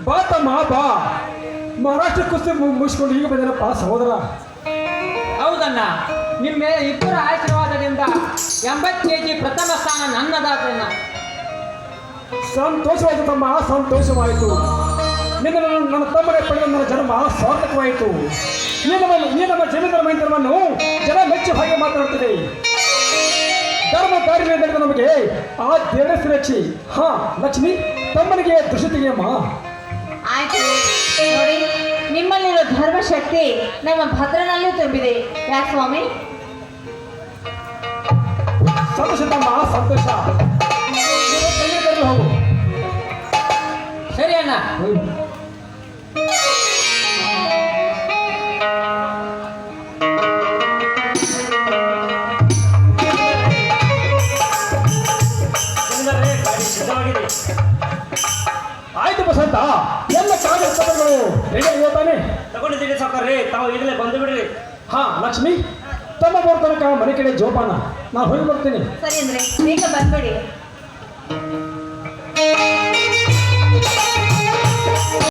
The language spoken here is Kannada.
ಬಾ ತಮ್ಮ ಬಾ. ಮಹಾರಾಷ್ಟ್ರ ಕುಸ್ತಿ ಮುಗಿಸ್ಕೊಂಡು ಈಗ ಬಂದೇನಪ್ಪ ಸಹೋದರ. ಹೌದಣ್ಣ, ನಿಮ್ಮ ಇಬ್ಬರ ಆಶೀರ್ವಾದದಿಂದ 80 kg ಪ್ರಥಮ ಸ್ಥಾನ ನನ್ನದಾದಣ್ಣ. ಸಂತೋಷವಾಯಿತು ತಮ್ಮ, ಸಂತೋಷವಾಯಿತು. ನಿನ್ನ ನನ್ನ ತಮ್ಮನೇ ಪಡೆದ ನನ್ನ ಜನ್ಮ ಸಾರ್ಥಕವಾಯಿತು. ಈ ನಮ್ಮ ಜಮೀನ್ದಾರ ಮೈಂದ್ರವನ್ನು ಜನ ಮೆಚ್ಚಿ ಹಾಗೆ ಮಾತನಾಡ್ತಿದೆ. ಧರ್ಮ ಕಾರ್ಯ ನಡೆದ ನಮಗೆ ಆ ದೇವರ ಸುರಕ್ಷಿ. ಹಾ ಲಕ್ಷ್ಮಿ, ತಮ್ಮನಿಗೆ ದೃಷ್ಟಿ ತೆಗೆಯಮ್ಮ. ಆಯ್ತು ನೋಡಿ, ನಿಮ್ಮಲ್ಲಿರೋ ಧರ್ಮಶಕ್ತಿ ನಮ್ಮ ಭದ್ರನಲ್ಲೂ ತುಂಬಿದೆ. ಯಾಕೆ ಸ್ವಾಮಿ? ಸಂತೋಷ ತಮ್ಮ, ಸಂತೋಷ. ಹೋಗು. ಸರಿ ಅಣ್ಣ. ಆಯ್ತು ಬಸಂತ, ಎಲ್ಲ ಕಾಗದ ಪತ್ರಗಳು ರೆಡಿ ಆಗಿವೆ ತಾನೆ? ತಗೊಂಡಿದ್ದೀರಿ ಸಾವ್ಕಾರ್ರಿ, ತಾವು ಈಗಲೇ ಬಂದು ಬಿಡ್ರಿ. ಹಾ ಲಕ್ಷ್ಮಿ, ತಮ್ಮ ಬರೋ ತನಕ ಮನೆ ಕಡೆ ಜೋಪಾನ. ನಾನು ಹೋಗಿ ಬರ್ತೀನಿ. ಸರಿ ಅಂದ್ರೆ ಬೇಗ ಬಂದ್ಬಿಡಿ.